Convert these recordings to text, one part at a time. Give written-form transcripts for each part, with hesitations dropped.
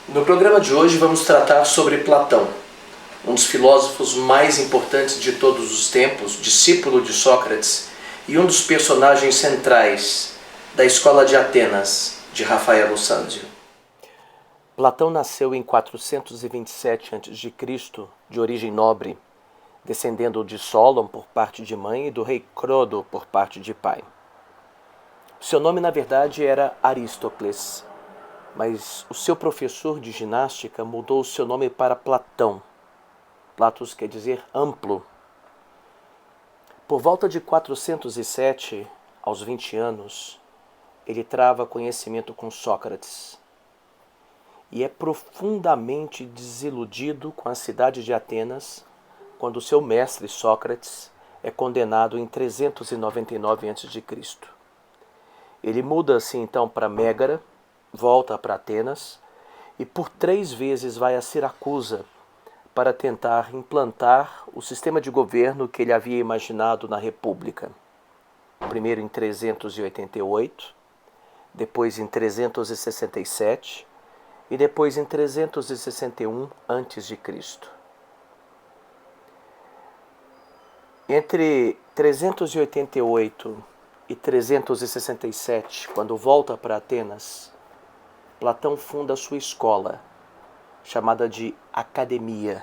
No programa de hoje vamos tratar sobre Platão, um dos filósofos mais importantes de todos os tempos, discípulo de Sócrates e um dos personagens centrais da Escola de Atenas, de Rafael Sanzio. Platão nasceu em 427 a.C., de origem nobre, descendendo de Solon por parte de mãe e do rei Crodo por parte de pai. Seu nome, na verdade, era Aristócles, mas o seu professor de ginástica mudou o seu nome para Platão. Platos quer dizer amplo. Por volta de 407, aos 20 anos, ele trava conhecimento com Sócrates e é profundamente desiludido com a cidade de Atenas quando seu mestre Sócrates é condenado em 399 a.C. Ele muda-se então para Mégara, volta para Atenas e por 3 vezes vai a Siracusa para tentar implantar o sistema de governo que ele havia imaginado na República. Primeiro em 388, depois em 367 e depois em 361 a.C. Entre 388 e 367, quando volta para Atenas, Platão funda sua escola, chamada de Academia,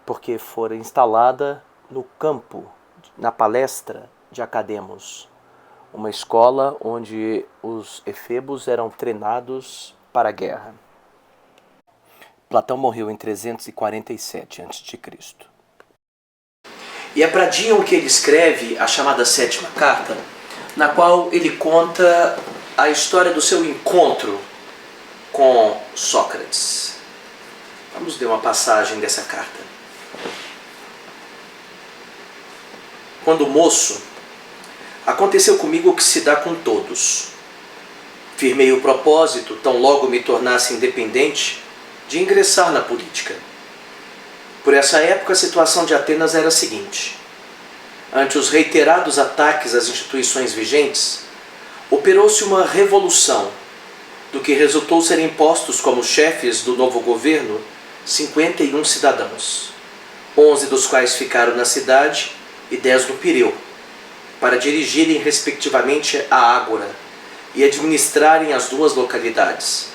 porque fora instalada no campo, na palestra de Academos, uma escola onde os efebos eram treinados para a guerra. Platão morreu em 347 a.C. E é para Dion que ele escreve a chamada Sétima Carta, na qual ele conta a história do seu encontro com Sócrates. Vamos ler uma passagem dessa carta. Quando moço, aconteceu comigo o que se dá com todos. Firmei o propósito, tão logo me tornasse independente, de ingressar na política. Por essa época, a situação de Atenas era a seguinte. Ante os reiterados ataques às instituições vigentes, operou-se uma revolução, do que resultou serem postos como chefes do novo governo 51 cidadãos, 11 dos quais ficaram na cidade e 10 no Pireu, para dirigirem respectivamente a Ágora e administrarem as 2 localidades.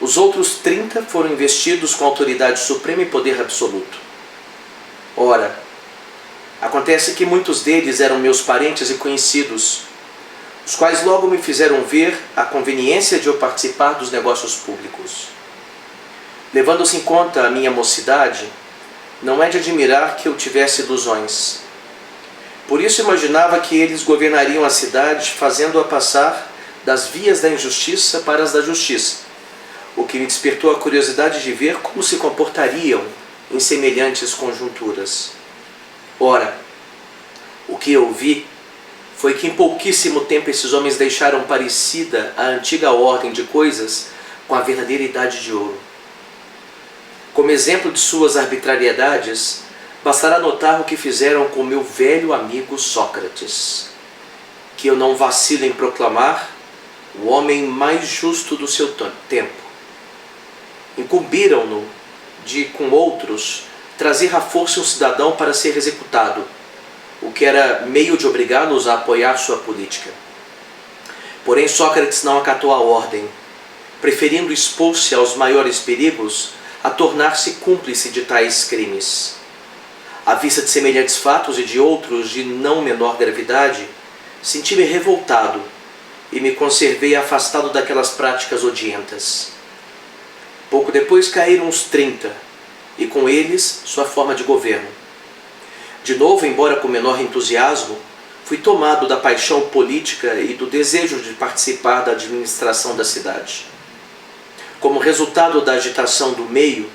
Os outros 30 foram investidos com autoridade suprema e poder absoluto. Ora, acontece que muitos deles eram meus parentes e conhecidos, os quais logo me fizeram ver a conveniência de eu participar dos negócios públicos. Levando-se em conta a minha mocidade, não é de admirar que eu tivesse ilusões. Por isso imaginava que eles governariam a cidade, fazendo-a passar das vias da injustiça para as da justiça, o que me despertou a curiosidade de ver como se comportariam em semelhantes conjunturas. Ora, o que eu vi foi que em pouquíssimo tempo esses homens deixaram parecida a antiga ordem de coisas com a verdadeira idade de ouro. Como exemplo de suas arbitrariedades, bastará notar o que fizeram com meu velho amigo Sócrates, que eu não vacilo em proclamar o homem mais justo do seu tempo. Incumbiram-no de, com outros, trazer à força um cidadão para ser executado, o que era meio de obrigá-los a apoiar sua política. Porém, Sócrates não acatou a ordem, preferindo expor-se aos maiores perigos a tornar-se cúmplice de tais crimes. À vista de semelhantes fatos e de outros de não menor gravidade, senti-me revoltado e me conservei afastado daquelas práticas odientas. Pouco depois caíram os 30, e com eles sua forma de governo. De novo, embora com menor entusiasmo, fui tomado da paixão política e do desejo de participar da administração da cidade. Como resultado da agitação do meio,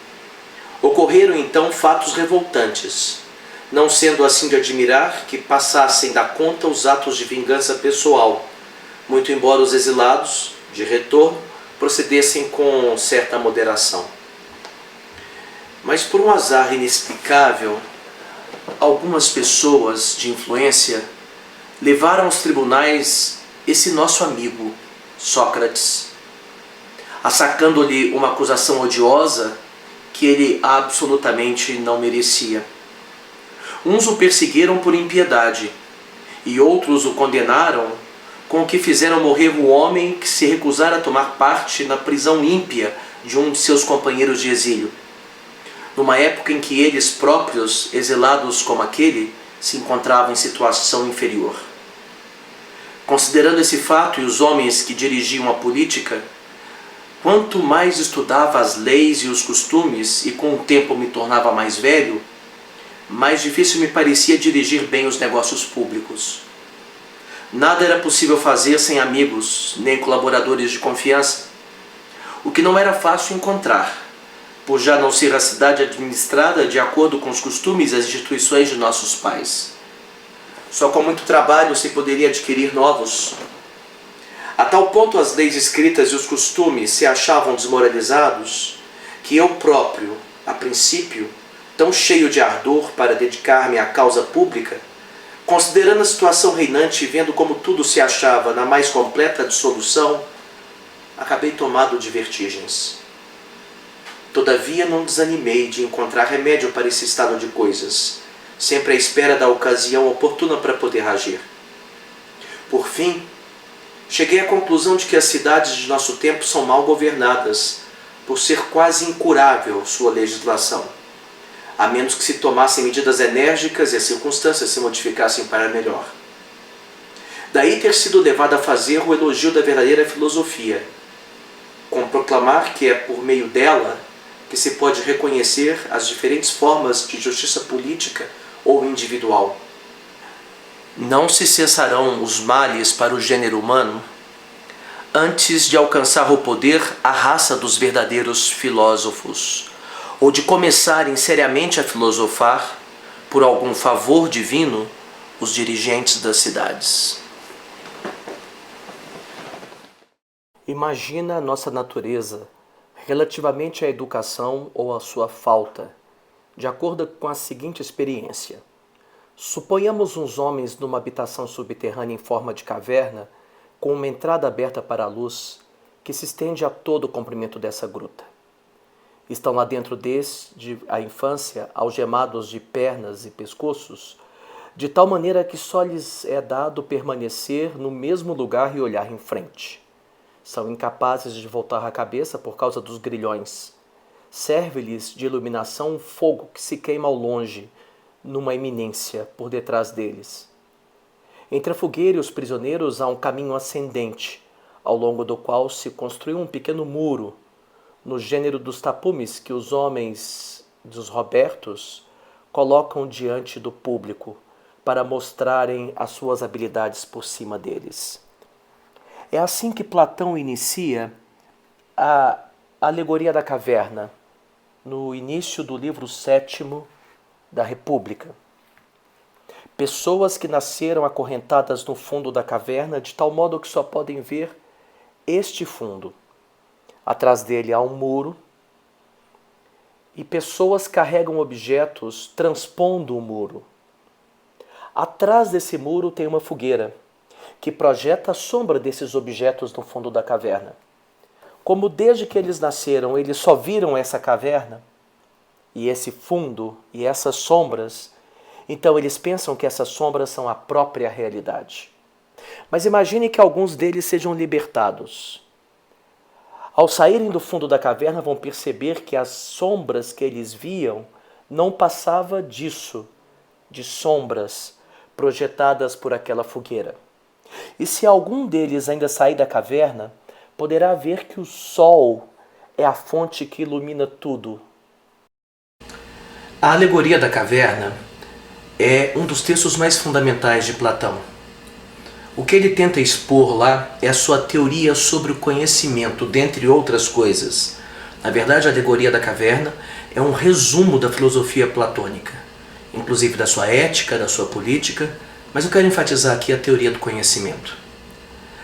ocorreram então fatos revoltantes, não sendo assim de admirar que passassem da conta os atos de vingança pessoal, muito embora os exilados, de retorno, procedessem com certa moderação. Mas por um azar inexplicável, algumas pessoas de influência levaram aos tribunais esse nosso amigo, Sócrates. assacando-lhe uma acusação odiosa que ele absolutamente não merecia. Uns o perseguiram por impiedade, e outros o condenaram com o que fizeram morrer o homem que se recusara a tomar parte na prisão ímpia de um de seus companheiros de exílio, numa época em que eles próprios, exilados como aquele, se encontravam em situação inferior. Considerando esse fato e os homens que dirigiam a política, quanto mais estudava as leis e os costumes e com o tempo me tornava mais velho, mais difícil me parecia dirigir bem os negócios públicos. Nada era possível fazer sem amigos, nem colaboradores de confiança, o que não era fácil encontrar, por já não ser a cidade administrada de acordo com os costumes e as instituições de nossos pais. Só com muito trabalho se poderia adquirir novos. A tal ponto as leis escritas e os costumes se achavam desmoralizados, que eu próprio, a princípio, tão cheio de ardor para dedicar-me à causa pública, considerando a situação reinante e vendo como tudo se achava na mais completa dissolução, acabei tomado de vertigens. Todavia não desanimei de encontrar remédio para esse estado de coisas, sempre à espera da ocasião oportuna para poder agir. Por fim, cheguei à conclusão de que as cidades de nosso tempo são mal governadas, por ser quase incurável sua legislação, a menos que se tomassem medidas enérgicas e as circunstâncias se modificassem para melhor. Daí ter sido levado a fazer o elogio da verdadeira filosofia, com proclamar que é por meio dela que se pode reconhecer as diferentes formas de justiça política ou individual. Não se cessarão os males para o gênero humano antes de alcançar o poder a raça dos verdadeiros filósofos, ou de começarem seriamente a filosofar, por algum favor divino, os dirigentes das cidades. Imagina a nossa natureza relativamente à educação ou à sua falta, de acordo com a seguinte experiência. Suponhamos uns homens numa habitação subterrânea em forma de caverna, com uma entrada aberta para a luz, que se estende a todo o comprimento dessa gruta. Estão lá dentro desde a infância, algemados de pernas e pescoços, de tal maneira que só lhes é dado permanecer no mesmo lugar e olhar em frente. São incapazes de voltar a cabeça por causa dos grilhões. Serve-lhes de iluminação um fogo que se queima ao longe, numa eminência por detrás deles. Entre a fogueira e os prisioneiros há um caminho ascendente, ao longo do qual se construiu um pequeno muro, no gênero dos tapumes que os homens dos Robertos colocam diante do público para mostrarem as suas habilidades por cima deles. É assim que Platão inicia a alegoria da caverna, no início do livro 7º da República. Pessoas que nasceram acorrentadas no fundo da caverna de tal modo que só podem ver este fundo. Atrás dele há um muro e pessoas carregam objetos transpondo o muro. Atrás desse muro tem uma fogueira que projeta a sombra desses objetos no fundo da caverna. Como desde que eles nasceram, eles só viram essa caverna e esse fundo e essas sombras, então eles pensam que essas sombras são a própria realidade. Mas imagine que alguns deles sejam libertados. Ao saírem do fundo da caverna, vão perceber que as sombras que eles viam não passava disso, de sombras projetadas por aquela fogueira. E se algum deles ainda sair da caverna, poderá ver que o sol é a fonte que ilumina tudo. A alegoria da caverna é um dos textos mais fundamentais de Platão. O que ele tenta expor lá é a sua teoria sobre o conhecimento, dentre outras coisas. Na verdade, a alegoria da caverna é um resumo da filosofia platônica, inclusive da sua ética, da sua política, mas eu quero enfatizar aqui a teoria do conhecimento.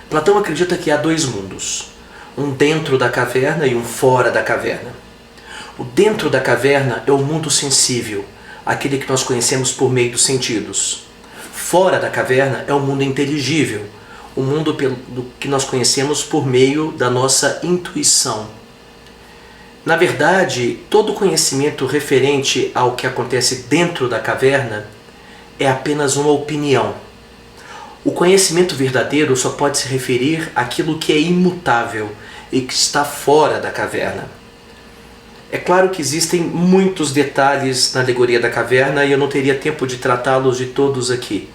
Platão acredita que há dois mundos, um dentro da caverna e um fora da caverna. O dentro da caverna é o mundo sensível, aquele que nós conhecemos por meio dos sentidos. Fora da caverna é o mundo inteligível, o mundo do que nós conhecemos por meio da nossa intuição. Na verdade, todo conhecimento referente ao que acontece dentro da caverna é apenas uma opinião. O conhecimento verdadeiro só pode se referir àquilo que é imutável e que está fora da caverna. É claro que existem muitos detalhes na alegoria da caverna e eu não teria tempo de tratá-los de todos aqui.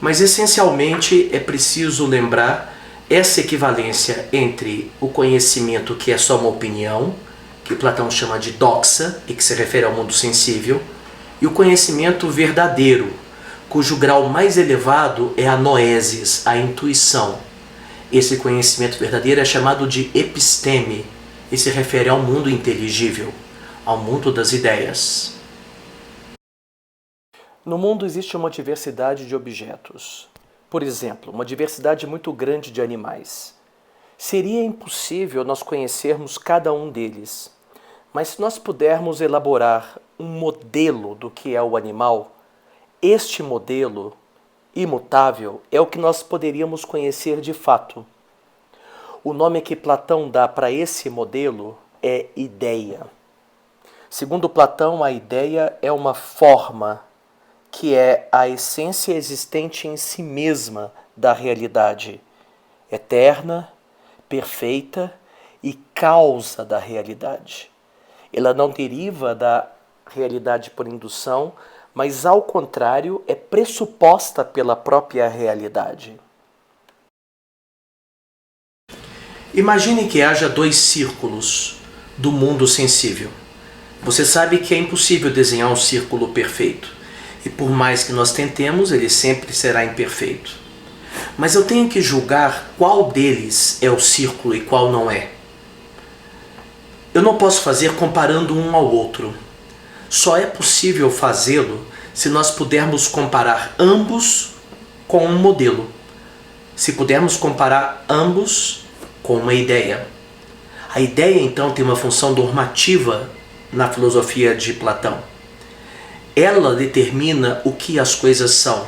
Mas essencialmente é preciso lembrar essa equivalência entre o conhecimento que é só uma opinião, que Platão chama de doxa e que se refere ao mundo sensível, e o conhecimento verdadeiro, cujo grau mais elevado é a noesis, a intuição. Esse conhecimento verdadeiro é chamado de episteme e se refere ao mundo inteligível, ao mundo das ideias. No mundo existe uma diversidade de objetos. Por exemplo, uma diversidade muito grande de animais. Seria impossível nós conhecermos cada um deles, mas se nós pudermos elaborar um modelo do que é o animal, este modelo imutável é o que nós poderíamos conhecer de fato. O nome que Platão dá para esse modelo é ideia. Segundo Platão, a ideia é uma forma que é a essência existente em si mesma da realidade, eterna, perfeita e causa da realidade. Ela não deriva da realidade por indução, mas ao contrário, é pressuposta pela própria realidade. Imagine que haja dois círculos do mundo sensível. Você sabe que é impossível desenhar um círculo perfeito, e por mais que nós tentemos, ele sempre será imperfeito. Mas eu tenho que julgar qual deles é o círculo e qual não é. Eu não posso fazer comparando um ao outro. Só é possível fazê-lo se nós pudermos comparar ambos com um modelo. Se pudermos comparar ambos com uma ideia. A ideia, então, tem uma função normativa na filosofia de Platão. Ela determina o que as coisas são.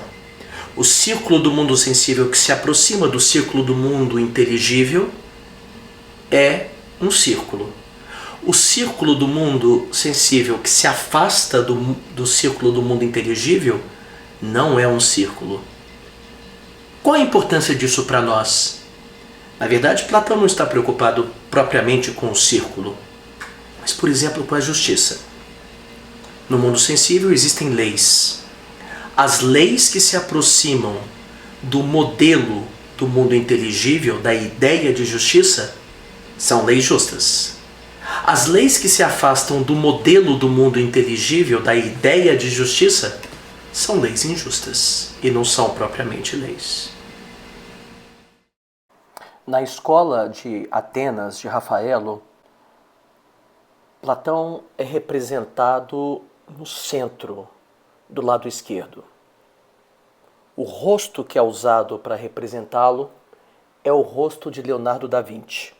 O círculo do mundo sensível que se aproxima do círculo do mundo inteligível é um círculo. O círculo do mundo sensível que se afasta do círculo do mundo inteligível não é um círculo. Qual a importância disso para nós? Na verdade, Platão não está preocupado propriamente com o círculo, mas, por exemplo, com a justiça. No mundo sensível existem leis. As leis que se aproximam do modelo do mundo inteligível, da ideia de justiça, são leis justas. As leis que se afastam do modelo do mundo inteligível, da ideia de justiça, são leis injustas e não são propriamente leis. Na escola de Atenas, de Rafaelo, Platão é representado no centro, do lado esquerdo. O rosto que é usado para representá-lo é o rosto de Leonardo da Vinci.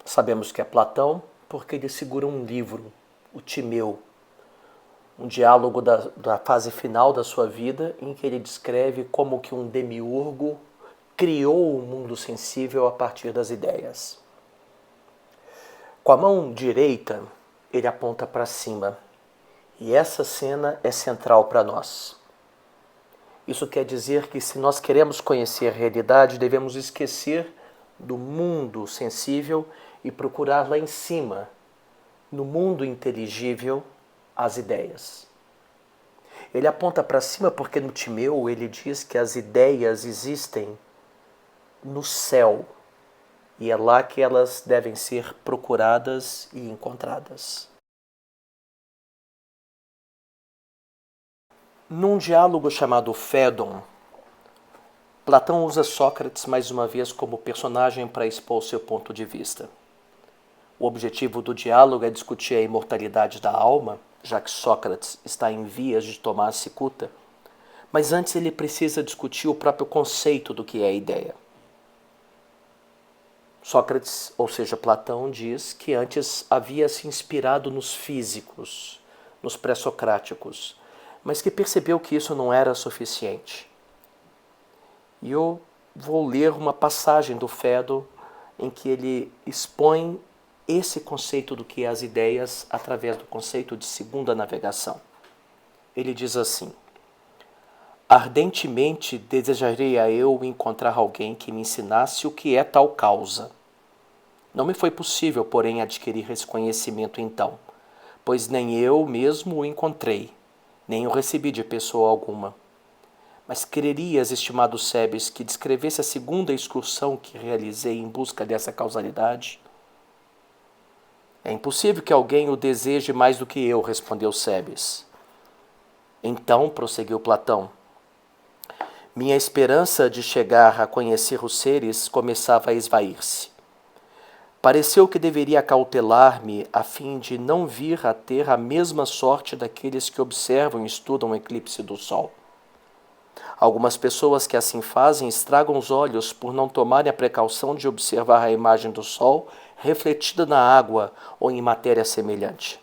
Sabemos que é Platão porque ele segura um livro, o Timeu, um diálogo da fase final da sua vida em que ele descreve como que um demiurgo criou o mundo sensível a partir das ideias. Com a mão direita, ele aponta para cima. E essa cena é central para nós. Isso quer dizer que se nós queremos conhecer a realidade, devemos esquecer do mundo sensível e procurar lá em cima, no mundo inteligível, as ideias. Ele aponta para cima porque no Timeu ele diz que as ideias existem no céu e é lá que elas devem ser procuradas e encontradas. Num diálogo chamado Fédon, Platão usa Sócrates mais uma vez como personagem para expor seu ponto de vista. O objetivo do diálogo é discutir a imortalidade da alma, já que Sócrates está em vias de tomar a cicuta, mas antes ele precisa discutir o próprio conceito do que é a ideia. Sócrates, ou seja, Platão, diz que antes havia se inspirado nos físicos, nos pré-socráticos, mas que percebeu que isso não era suficiente. E o vou ler uma passagem do Phaedon em que ele expõe esse conceito do que é as ideias através do conceito de segunda navegação. Ele diz assim: ardentemente desejaria eu encontrar alguém que me ensinasse o que é tal causa. Não me foi possível, porém, adquirir esse conhecimento então, pois nem eu mesmo o encontrei, nem o recebi de pessoa alguma. Mas quererias, estimado Sebes, que descrevesse a segunda excursão que realizei em busca dessa causalidade? É impossível que alguém o deseje mais do que eu, respondeu Sebes. Então, prosseguiu Platão, minha esperança de chegar a conhecer os seres começava a esvair-se. Pareceu que deveria cautelar-me a fim de não vir a ter a mesma sorte daqueles que observam e estudam o eclipse do Sol. Algumas pessoas que assim fazem estragam os olhos por não tomarem a precaução de observar a imagem do Sol refletida na água ou em matéria semelhante.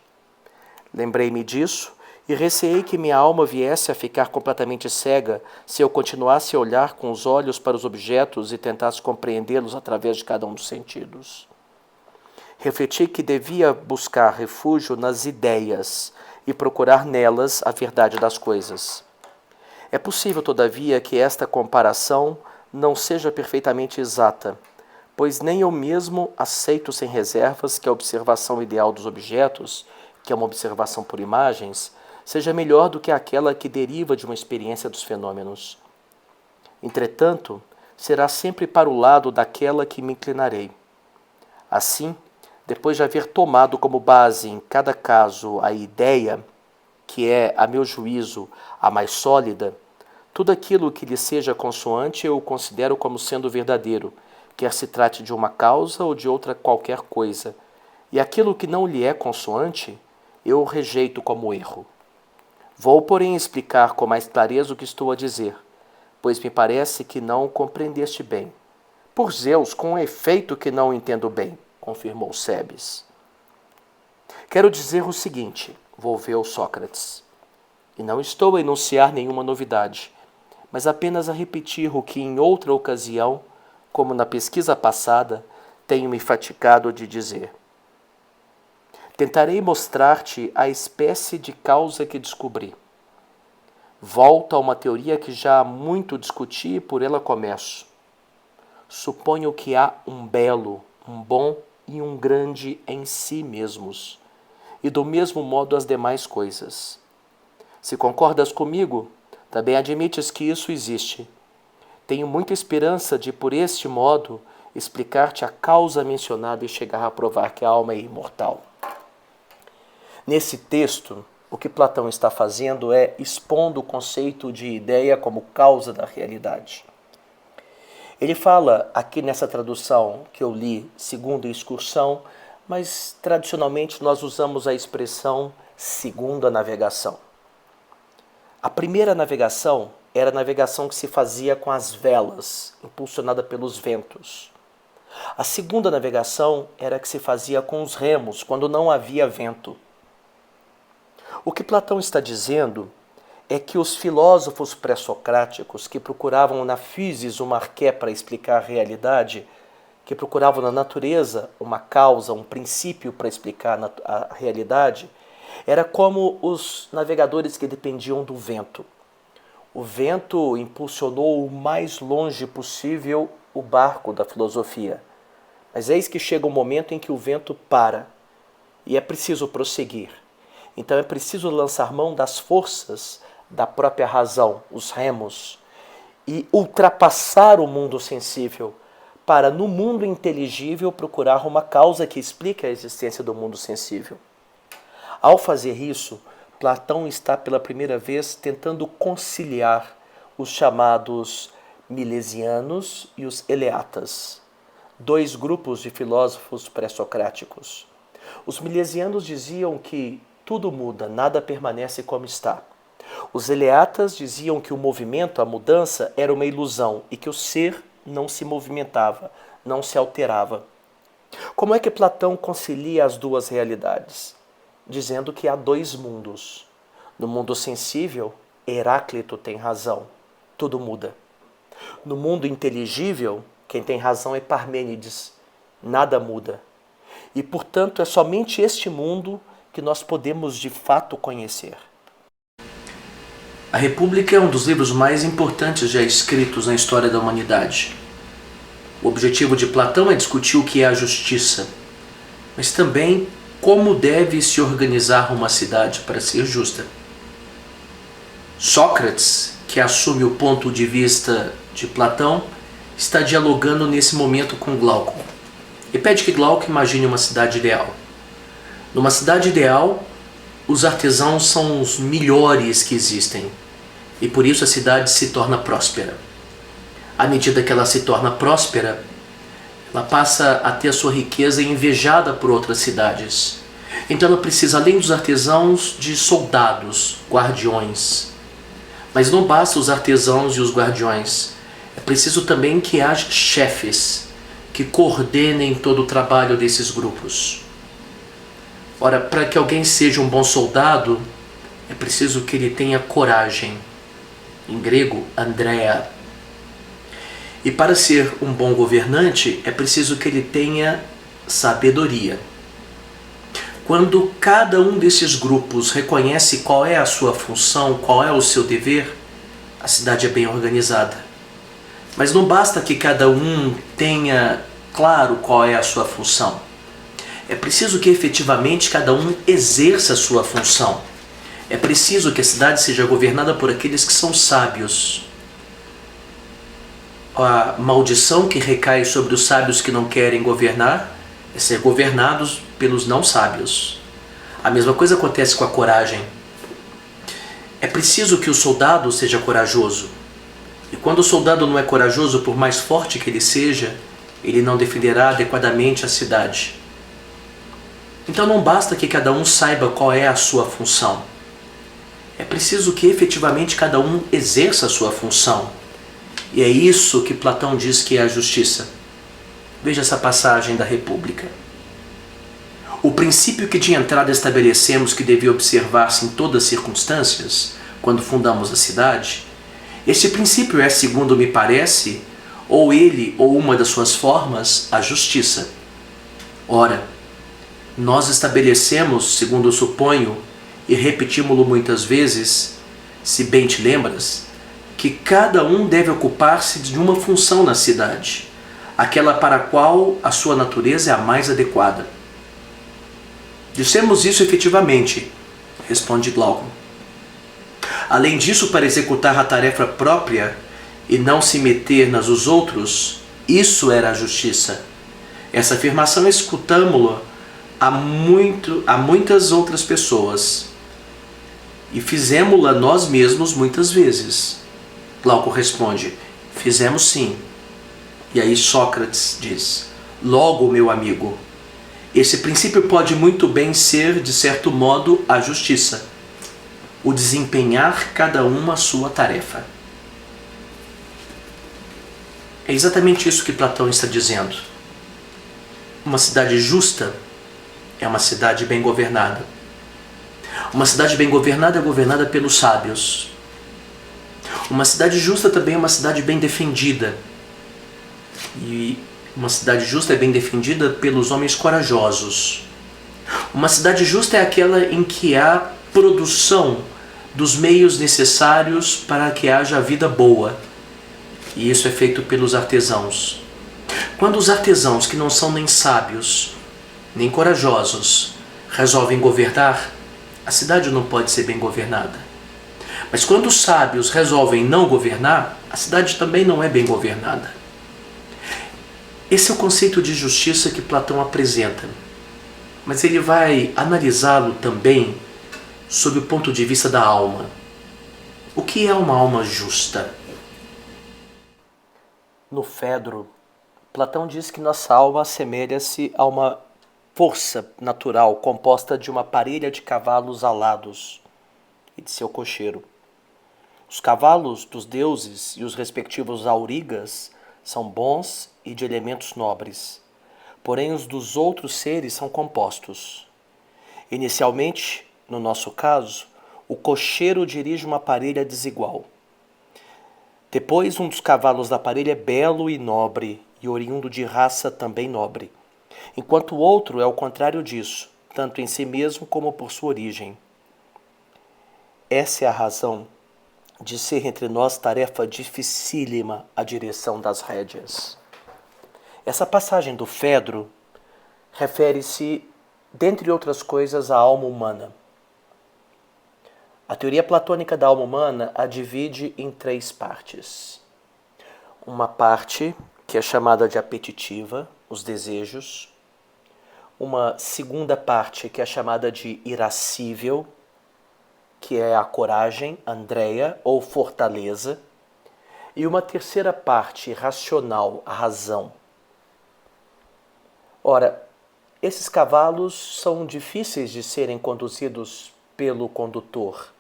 Lembrei-me disso e receei que minha alma viesse a ficar completamente cega se eu continuasse a olhar com os olhos para os objetos e tentasse compreendê-los através de cada um dos sentidos. Refleti que devia buscar refúgio nas ideias e procurar nelas a verdade das coisas. É possível, todavia, que esta comparação não seja perfeitamente exata, pois nem eu mesmo aceito sem reservas que a observação ideal dos objetos, que é uma observação por imagens, seja melhor do que aquela que deriva de uma experiência dos fenômenos. Entretanto, será sempre para o lado daquela que me inclinarei. Assim, depois de haver tomado como base em cada caso a ideia, que é, a meu juízo, a mais sólida, tudo aquilo que lhe seja consoante eu o considero como sendo verdadeiro, quer se trate de uma causa ou de outra qualquer coisa, e aquilo que não lhe é consoante, eu o rejeito como erro. Vou, porém, explicar com mais clareza o que estou a dizer, pois me parece que não o compreendeste bem. Por Zeus, com efeito que não o entendo bem, confirmou Sebes. Quero dizer o seguinte, volveu Sócrates, e não estou a enunciar nenhuma novidade, mas apenas a repetir o que em outra ocasião, como na pesquisa passada, tenho me fatigado de dizer. Tentarei mostrar-te a espécie de causa que descobri. Volto a uma teoria que já há muito discuti e por ela começo. Suponho que há um belo, um bom e um grande em si mesmos, e do mesmo modo as demais coisas. Se concordas comigo, também admites que isso existe. Tenho muita esperança de, por este modo, explicar-te a causa mencionada e chegar a provar que a alma é imortal. Nesse texto, o que Platão está fazendo é expondo o conceito de ideia como causa da realidade. Ele fala aqui nessa tradução que eu li, segunda excursão, mas tradicionalmente nós usamos a expressão segunda navegação. A primeira navegação era a navegação que se fazia com as velas, impulsionada pelos ventos. A segunda navegação era a que se fazia com os remos, quando não havia vento. O que Platão está dizendo é que os filósofos pré-socráticos que procuravam na physis uma arqué para explicar a realidade, que procuravam na natureza uma causa, um princípio para explicar a realidade, era como os navegadores que dependiam do vento. O vento impulsionou o mais longe possível o barco da filosofia. Mas eis que chega um momento em que o vento para e é preciso prosseguir. Então é preciso lançar mão das forças da própria razão, os remos, e ultrapassar o mundo sensível para, no mundo inteligível, procurar uma causa que explique a existência do mundo sensível. Ao fazer isso, Platão está pela primeira vez tentando conciliar os chamados milesianos e os eleatas, dois grupos de filósofos pré-socráticos. Os milesianos diziam que tudo muda, nada permanece como está. Os eleatas diziam que o movimento, a mudança, era uma ilusão e que o ser não se movimentava, não se alterava. Como é que Platão concilia as duas realidades? Dizendo que há dois mundos. No mundo sensível, Heráclito tem razão, tudo muda. No mundo inteligível, quem tem razão é Parmênides. Nada muda. E, portanto, é somente este mundo que nós podemos de fato conhecer. A República é um dos livros mais importantes já escritos na história da humanidade. O objetivo de Platão é discutir o que é a justiça, mas também como deve se organizar uma cidade para ser justa. Sócrates, que assume o ponto de vista de Platão, está dialogando nesse momento com Glauco e pede que Glauco imagine uma cidade ideal. Numa cidade ideal, os artesãos são os melhores que existem e por isso a cidade se torna próspera. À medida que ela se torna próspera, ela passa a ter a sua riqueza invejada por outras cidades. Então ela precisa, além dos artesãos, de soldados, guardiões. Mas não basta os artesãos e os guardiões. É preciso também que haja chefes que coordenem todo o trabalho desses grupos. Ora, para que alguém seja um bom soldado, é preciso que ele tenha coragem. Em grego, andreia. E para ser um bom governante, é preciso que ele tenha sabedoria. Quando cada um desses grupos reconhece qual é a sua função, qual é o seu dever, a cidade é bem organizada. Mas não basta que cada um tenha claro qual é a sua função. É preciso que efetivamente cada um exerça a sua função. É preciso que a cidade seja governada por aqueles que são sábios. A maldição que recai sobre os sábios que não querem governar é ser governados pelos não sábios. A mesma coisa acontece com a coragem. É preciso que o soldado seja corajoso. E quando o soldado não é corajoso, por mais forte que ele seja, ele não defenderá adequadamente a cidade. Então não basta que cada um saiba qual é a sua função. É preciso que efetivamente cada um exerça a sua função. E é isso que Platão diz que é a justiça. Veja essa passagem da República. O princípio que de entrada estabelecemos que devia observar-se em todas as circunstâncias, quando fundamos a cidade, este princípio é, segundo me parece, ou ele ou uma das suas formas, a justiça. Ora, nós estabelecemos, segundo eu suponho, e repetimos-lo muitas vezes, se bem te lembras, que cada um deve ocupar-se de uma função na cidade, aquela para a qual a sua natureza é a mais adequada. Dissemos isso efetivamente, responde Glauco. Além disso, para executar a tarefa própria e não se meter nas dos outros, isso era a justiça. Essa afirmação escutamo-la há muitas outras pessoas e fizemo-la nós mesmos muitas vezes. Glauco responde, fizemos sim. E aí Sócrates diz, logo, meu amigo, esse princípio pode muito bem ser, de certo modo, a justiça, o desempenhar cada um a sua tarefa. É exatamente isso que Platão está dizendo. Uma cidade justa é uma cidade bem governada. Uma cidade bem governada é governada pelos sábios. Uma cidade justa também é uma cidade bem defendida. E uma cidade justa é bem defendida pelos homens corajosos. Uma cidade justa é aquela em que há produção dos meios necessários para que haja vida boa. E isso é feito pelos artesãos. Quando os artesãos, que não são nem sábios, nem corajosos, resolvem governar, a cidade não pode ser bem governada. Mas quando os sábios resolvem não governar, a cidade também não é bem governada. Esse é o conceito de justiça que Platão apresenta, mas ele vai analisá-lo também sob o ponto de vista da alma. O que é uma alma justa? No Fedro, Platão diz que nossa alma assemelha-se a uma força natural composta de uma parelha de cavalos alados e de seu cocheiro. Os cavalos dos deuses e os respectivos aurigas são bons e de elementos nobres, porém os dos outros seres são compostos. Inicialmente, no nosso caso, o cocheiro dirige uma parelha desigual. Depois, um dos cavalos da parelha é belo e nobre, e oriundo de raça também nobre, enquanto o outro é o contrário disso, tanto em si mesmo como por sua origem. Essa é a razão de ser entre nós tarefa dificílima a direção das rédeas. Essa passagem do Fedro refere-se, dentre outras coisas, à alma humana. A teoria platônica da alma humana a divide em 3 partes. Uma parte que é chamada de apetitiva, os desejos. Uma segunda parte que é chamada de irascível, que é a coragem, andreia, ou fortaleza. E uma terceira parte, racional, a razão. Ora, esses cavalos são difíceis de serem conduzidos pelo condutor,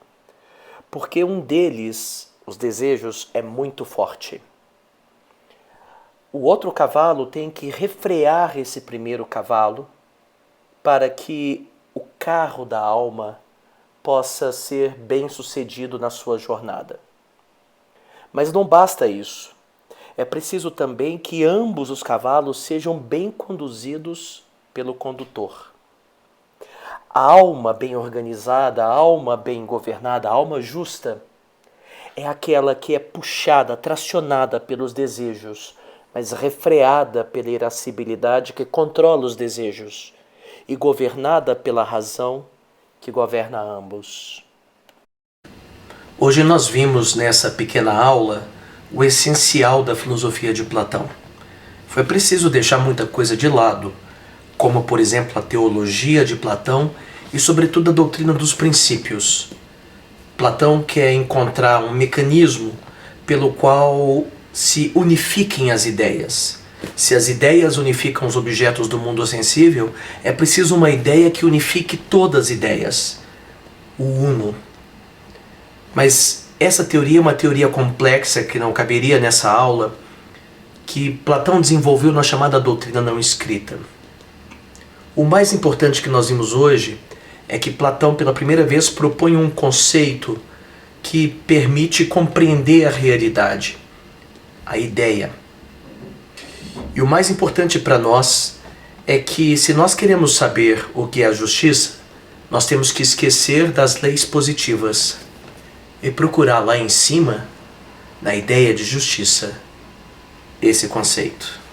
porque um deles, os desejos, é muito forte. O outro cavalo tem que refrear esse primeiro cavalo para que o carro da alma possa ser bem sucedido na sua jornada. Mas não basta isso. É preciso também que ambos os cavalos sejam bem conduzidos pelo condutor. A alma bem organizada, a alma bem governada, a alma justa, é aquela que é puxada, tracionada pelos desejos, mas refreada pela irascibilidade que controla os desejos e governada pela razão que governa ambos. Hoje nós vimos nessa pequena aula o essencial da filosofia de Platão. Foi preciso deixar muita coisa de lado, como, por exemplo, a teologia de Platão e, sobretudo, a doutrina dos princípios. Platão quer encontrar um mecanismo pelo qual se unifiquem as ideias. Se as ideias unificam os objetos do mundo sensível, é preciso uma ideia que unifique todas as ideias, o uno. Mas essa teoria é uma teoria complexa que não caberia nessa aula, que Platão desenvolveu na chamada doutrina não escrita. O mais importante que nós vimos hoje é que Platão, pela primeira vez, propõe um conceito que permite compreender a realidade, a ideia. E o mais importante para nós é que, se nós queremos saber o que é a justiça, nós temos que esquecer das leis positivas e procurar lá em cima, na ideia de justiça, esse conceito.